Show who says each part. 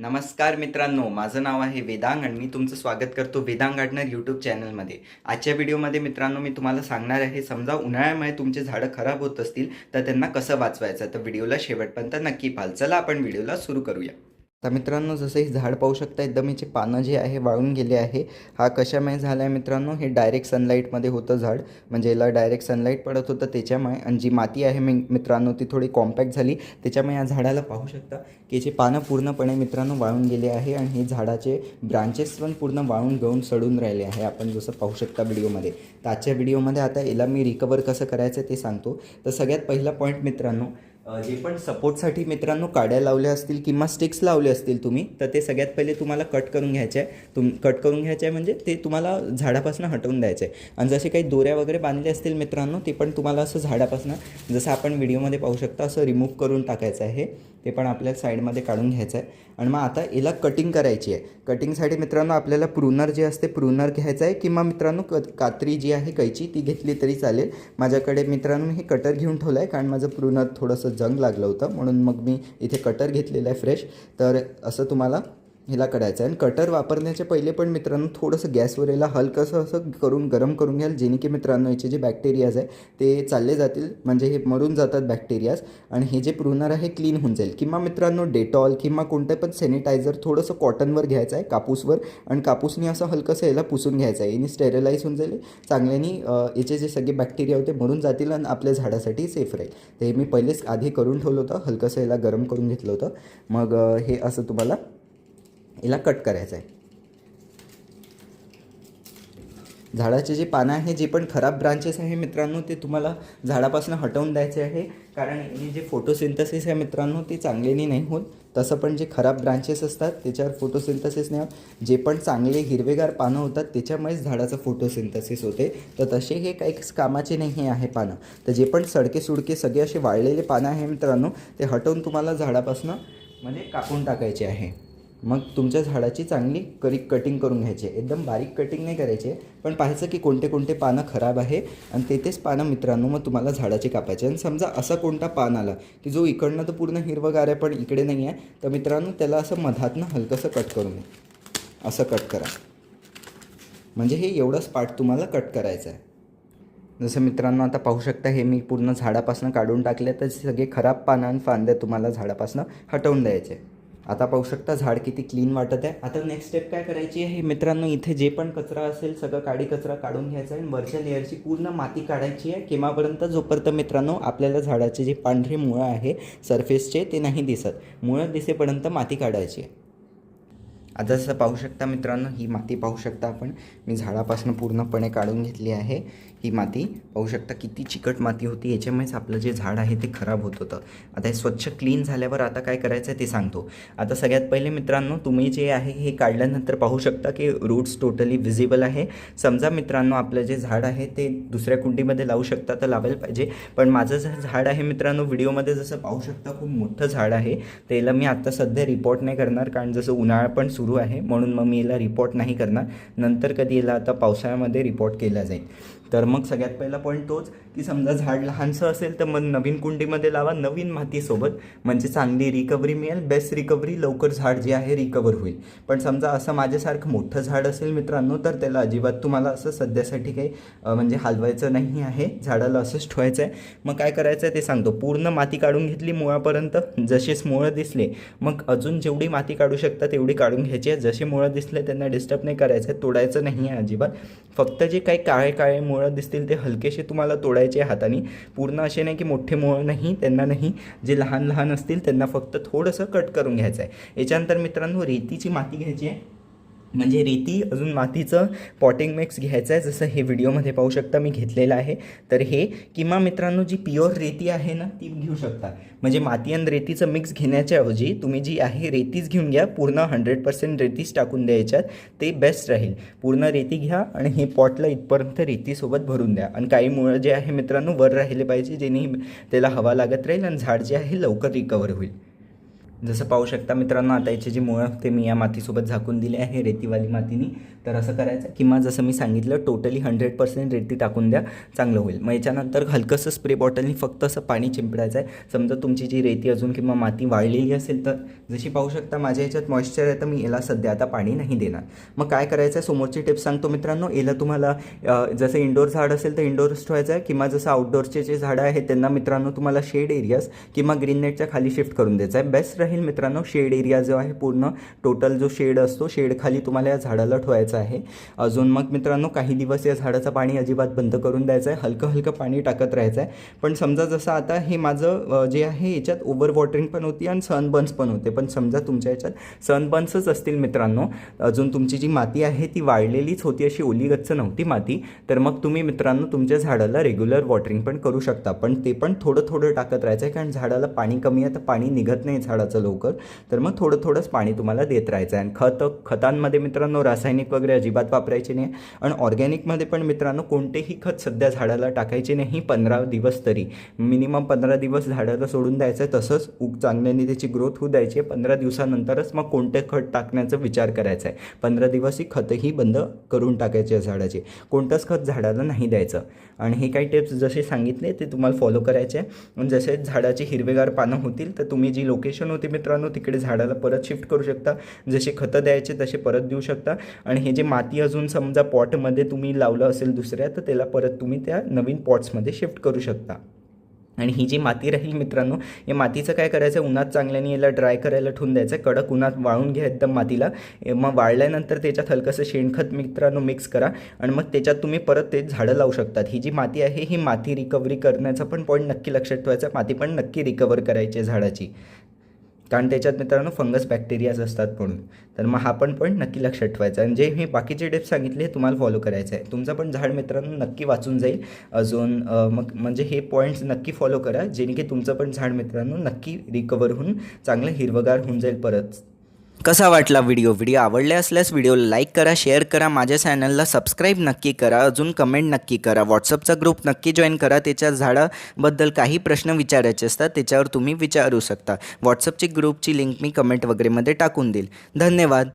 Speaker 1: नमस्कार मित्रांनो, माझं नाव आहे वेदांग आणि मी तुमचं स्वागत करतो वेदांग गार्डनर यूट्यूब चॅनलमध्ये. आजच्या व्हिडिओमध्ये मित्रांनो मी तुम्हाला सांगणार आहे, समजा उन्हाळ्यामुळे तुमचे झाडं खराब होत असतील तर त्यांना कसं वाचवायचं. तर व्हिडिओला शेवटपर्यंत नक्की पाहाल. चला आपण व्हिडिओला सुरू करूया. तर मित्रांनो, जसं हे झाड पाहू शकता, एकदम याचे पानं जे आहे वाळून गेले आहे. हा कशामुळे झाला आहे मित्रांनो, हे डायरेक्ट सनलाईटमध्ये होतं झाड, म्हणजे याला डायरेक्ट सनलाईट पडत होतं त्याच्यामुळे. आणि जी माती आहे मित्रांनो ती थोडी कॉम्पॅक्ट झाली, त्याच्यामुळे या झाडाला पाहू शकता की याचे पानं पूर्णपणे मित्रांनो वाळून गेले आहे. आणि हे झाडाचे ब्रांचेस पण पूर्ण वाळून गळून सडून राहिले आहे, आपण जसं पाहू शकता व्हिडिओमध्ये. तर आजच्या व्हिडिओमध्ये आता याला मी रिकवर कसं करायचं ते सांगतो. तर सगळ्यात पहिला पॉईंट मित्रांनो, जे पण सपोर्टसाठी मित्रांनो काड्या लावल्या असतील किंवा स्टिक्स लावले असतील तुम्ही, तर ते सगळ्यात पहिले तुम्हाला कट करून घ्यायचे आहे. कट करून घ्यायचे आहे म्हणजे ते तुम्हाला झाडापासून हटवून द्यायचं आहे. आणि जसे काही दोऱ्या वगैरे बांधले असतील मित्रांनो, ते पण तुम्हाला असं झाडापासून, जसं आपण व्हिडिओमध्ये पाहू शकता, असं रिमूव्ह करून टाकायचं आहे. ते पण आपल्याला साईडमध्ये काढून घ्यायचं आहे. आणि मग आता याला कटिंग करायची आहे. कटिंगसाठी मित्रांनो आपल्याला प्रूनर जे असते प्रूनर घ्यायचं आहे, किंवा मित्रांनो कात्री जी आहे कैची ती घेतली तरी चालेल. माझ्याकडे मित्रांनो मी हे कटर घेऊन ठेवलं आहे, कारण माझं प्रूनर थोडंसं जंग लागलं होतं, म्हणून मग मी इथे कटर घेतलेलं आहे फ्रेश. तर असं तुम्हाला ह्याला करायचं आहे. आणि कटर वापरण्याच्या पहिले पण मित्रांनो थोडंसं गॅसवर याला हलकंसं असं करून गरम करून घ्याल, जेणे की मित्रांनो याचे जे बॅक्टेरियाज आहे ते चालले जातील, म्हणजे हे मरून जातात बॅक्टेरियाज. आणि हे जे प्रूनर आहे क्लीन होऊन जाईल. किंवा मित्रांनो डेटॉल किंवा कोणतं पण सॅनिटायझर थोडंसं कॉटनवर घ्यायचं आहे, कापूसवर, आणि कापूसनी असं हलकंसं याला पुसून घ्यायचं आहे. याने स्टेरिलाईज होऊन जाईल, चांगल्याने याचे जे सगळे बॅक्टेरिया होते मरून जातील आणि आपल्या झाडासाठी सेफ राहील. तर हे मी पहिलेच आधी करून ठेवलं होतं, हलकंसं याला गरम करून घेतलं होतं. मग हे असं तुम्हाला याला कट करायचं आहे. झाडाचे जे पानं आहे, जे पण खराब ब्रांचेस आहे मित्रांनो, ते तुम्हाला झाडापासून हटवून द्यायचे आहे. कारण हे जे फोटोसिंथसिस आहे मित्रांनो ते चांगल्याने नाही होत. तसं पण जे खराब ब्रांचेस असतात त्याच्यावर फोटोसिंथसिस नाही होत. जे पण चांगले हिरवेगार पानं होतात त्याच्यामुळेच झाडाचं फोटोसिंथसिस होते. तर तसे हे काहीच कामाचे नाही आहे पानं. तर जे पण सडके सुडके सगळे असे वाळलेले पानं आहे मित्रांनो, ते हटवून तुम्हाला झाडापासून म्हणजे कापून टाकायचे आहे. मग तुमच्या झाडाची चांगली कटिंग करून घ्यायची आहे. एकदम बारीक कटिंग नाही करायची आहे, पण पाहायचं की कोणते कोणते पानं खराब आहे आणि तेच पानं मित्रांनो मग तुम्हाला झाडाचे कापायचे. आणि समजा असा कोणता पान आला की जो इकडनं तर पूर्ण हिरवंगार आहे पण इकडे नाही आहे, तर मित्रांनो त्याला असं मधातनं हलकंसं कट करून घ्या. असं कट करा, म्हणजे हे एवढंच पार्ट तुम्हाला कट करायचं आहे. जसं मित्रांनो आता पाहू शकता, हे मी पूर्ण झाडापासून काढून टाकले. तर सगळे खराब पानं आणि फांद्या तुम्हाला झाडापासून हटवून द्यायचे. आता पाहू शकता झाड किती क्लीन वाटत आहे. आता नेक्स्ट स्टेप काय करायची आहे मित्रांनो, इथे जे पण कचरा असेल सगळं काडी कचरा काढून घ्यायचा आहे आणि वरच्या लेअरची पूर्ण माती काढायची आहे. केव्हापर्यंत, जोपर्यंत मित्रांनो आपल्याला झाडाचे जे पांढरे मुळं आहे सरफेसचे ते नाही दिसत, मुळं दिसेपर्यंत माती काढायची आहे. आता जसं पाहू शकता मित्रांनो, ही माती पाहू शकता आपण, मी झाडापासून पूर्णपणे काढून घेतली आहे. ही माती पाहू शकता किती चिकट माती होती, याच्यामुळेच आपलं जे झाड आहे ते खराब होत होतं. आता हे स्वच्छ क्लीन झाल्यावर आता काय करायचं आहे ते सांगतो. आता सगळ्यात पहिले मित्रांनो तुम्ही जे आहे हे काढल्यानंतर पाहू शकता की रूट्स टोटली विजिबल आहे. समजा मित्रांनो आपलं जे झाड आहे ते दुसऱ्या कुंडीमध्ये लावू शकता तर लावायला पाहिजे. पण माझं जे झाड आहे मित्रांनो व्हिडिओमध्ये जसं पाहू शकता खूप मोठं झाड आहे. त्याला मी आता सध्या रिपोर्ट नाही करणार, कारण जसं उन्हाळा पण सुरू आहे म्हणून मग मी याला रिपोर्ट नाही करणार. नंतर कधी याला आता पावसाळ्यामध्ये रिपोर्ट केला जाईल. तर मग सगळ्यात पहिला पॉईंट तोच की समजा झाड लहानसं असेल तर मग नवीन कुंडीमध्ये लावा, नवीन मातीसोबत, म्हणजे चांगली रिकव्हरी मिळेल, बेस्ट रिकव्हरी, लवकर झाड जे आहे रिकवर होईल. पण समजा असं माझ्यासारखं मोठं झाड असेल मित्रांनो तर त्याला अजिबात तुम्हाला असं सध्यासाठी काही म्हणजे हलवायचं नाही आहे, झाडाला असंच ठेवायचं आहे. मग काय करायचं आहे ते सांगतो. पूर्ण माती काढून घेतली मुळापर्यंत, जसेच मुळं दिसले मग अजून जेवढी माती काढू शकता तेवढी काढून घ्यायची आहे. जसे मुळं दिसले त्यांना डिस्टर्ब नाही करायचं आहे, तोडायचं नाही आहे अजिबात. फक्त जे काही काळे काळे मुळं दिसतील ते हलकेसे तुम्हाला तोडायचे हाताने. पूर्ण असे नाही की मोठे मुळं नाही, त्यांना नाही. जे लहान लहान असतील त्यांना फक्त थोडंसं कट करून घ्यायचं आहे. याच्यानंतर मित्रांनो रेतीची माती घ्यायची आहे, म्हणजे रेती अजून मातीचं पॉटिंग मिक्स घ्यायचं आहे. जसं हे व्हिडिओमध्ये पाहू शकता मी घेतलेलं आहे. तर हे किंवा मित्रांनो जी प्युअर रेती आहे ना ती घेऊ शकता. म्हणजे माती आणि रेतीचं मिक्स घेण्याच्या ऐवजी तुम्ही जी आहे रेतीच घेऊन घ्या. पूर्ण 100% रेतीच टाकून द्यायच्यात, ते बेस्ट राहील. पूर्ण रेती घ्या आणि हे पॉटला इथपर्यंत रेतीसोबत भरून द्या. आणि काही मुळं जे आहे मित्रांनो वर राहिले पाहिजे, जेणे त्याला हवा लागत राहील आणि झाड जे आहे लवकर रिकवर होईल. जसं पाहू शकता मित्रांनो, आता याची जी मुळं ते मी या मातीसोबत झाकून दिले आहे रेतीवाली मातीनी. तर असं करायचं किंवा जसं मी सांगितलं टोटली 100% रेती टाकून द्या, चांगलं होईल. मग याच्यानंतर हलकंसं स्प्रे बॉटलनी फक्त असं पाणी चिंपडायचं आहे. समजा तुमची जी रेती अजून किंवा माती वाळलेली असेल तर जशी पाहू शकता माझ्या याच्यात मॉइश्चर आहे, तर मी याला सध्या आता पाणी नाही देणार. मग काय करायचं आहे, समोरची टिप्स सांगतो मित्रांनो. याला तुम्हाला जसं इंडोर झाड असेल तर इंडोर्स ठेवायचं आहे, किंवा जसं आउटडोअरचे जे झाडं आहेत त्यांना मित्रांनो तुम्हाला शेड एरियाज किंवा ग्रीन नेटच्या खाली शिफ्ट करून द्यायचं आहे. बेस्ट राहील मित्रांनो. शेड एरिया जो आहे पूर्ण टोटल जो शेड असतो, शेड खाली तुम्हाला या झाडाला ठेवायचं आहे. अजून मग मित्रांनो काही दिवस या झाडाचं पाणी अजिबात बंद करून द्यायचं आहे, हलकं हलकं पाणी टाकत राहायचं आहे. पण समजा जसं आता हे माझं जे आहे याच्यात ओव्हर वॉटरिंग पण होती आणि सनबर्न्स पण होते. पण समजा तुमच्या याच्यात सनबर्न्सच असतील मित्रांनो, अजून तुमची जी माती आहे ती वाळलेलीच होती, अशी ओली गच्च नव्हती माती, तर मग तुम्ही मित्रांनो तुमच्या झाडाला रेग्युलर वॉटरिंग पण करू शकता. पण ते पण थोडं थोडं टाकत राहायचं आहे, कारण झाडाला पाणी कमी आहे तर पाणी निघत नाही झाडाचं लवकर. तर मग थोडं थोडंच पाणी तुम्हाला देत राहायचं आहे. आणि खतांमध्ये मित्रांनो रासायनिक वगैरे अजिबात वापरायचे नाही. आणि ऑर्गॅनिकमध्ये पण मित्रांनो कोणतेही खत सध्या झाडाला टाकायचे नाही 15 दिवस तरी. मिनिमम 15 दिवस झाडाला सोडून द्यायचं आहे, तसंच चांगल्याने त्याची ग्रोथ होऊ द्यायची आहे. 15 दिवसानंतरच मग कोणते खत टाकण्याचा विचार करायचा आहे. 15 दिवस ही खतही बंद करून टाकायचे आहे झाडाचे. कोणतंच खत झाडाला नाही द्यायचं. आणि हे काही टिप्स जसे सांगितले ते तुम्हाला फॉलो करायचे आहे. आणि जसे झाडाची हिरवेगार पानं होतील तर तुम्ही जी लोकेशन होती मित्रांनो तिकडे झाडाला परत शिफ्ट करू शकता. जसे खतं द्यायचे तसे परत देऊ शकता. आणि हे जे माती अजून समजा पॉटमध्ये तुम्ही लावलं असेल दुसऱ्या, तर त्याला परत तुम्ही त्या नवीन पॉट्समध्ये शिफ्ट करू शकता. आणि ही जी माती राहील मित्रांनो, या मातीचं काय करायचं, उन्हात चांगल्याने याला ड्राय करायला ठेवून द्यायचं. कडक उन्हात वाळून घ्या एकदम मातीला. मग वाळल्यानंतर त्याच्यात हलकंसं शेणखत मित्रांनो मिक्स करा आणि मग त्याच्यात तुम्ही परत ते झाडं लावू शकतात. ही जी माती आहे ही माती रिकव्हरी करण्याचा पण पॉईंट नक्की लक्षात ठेवायचा. माती पण नक्की रिकवर करायची आहे झाडाची, कारण त्याच्यात मित्रांनो फंगस बॅक्टेरियाज असतात म्हणून. तर मग हा पण पॉईंट नक्की लक्षात ठेवायचा. आणि जे मी बाकीचे टिप्स सांगितले हे तुम्हाला फॉलो करायचं आहे. तुमचं पण झाड मित्रांनो नक्की वाचून जाईल. अजून मग म्हणजे हे पॉईंट्स नक्की फॉलो करा, जेणे की तुमचं पण झाड मित्रांनो नक्की रिकवर होऊन चांगलं हिरवगार होऊन जाईल परत. कसा वाटला व्हिडिओ आवडले असल्यास व्हिडिओला लाईक करा, शेअर करा, माझ्या चॅनलला सबस्क्राईब नक्की करा, अजून कमेंट नक्की करा. व्हॉट्सअपचा ग्रुप नक्की जॉईन करा. त्याच्या झाडाबद्दल काही प्रश्न विचारायचे असतात त्याच्यावर तुम्ही विचारू शकता. व्हॉट्सअपची ग्रुपची लिंक मी कमेंट वगैरेमध्ये टाकून देईल. धन्यवाद.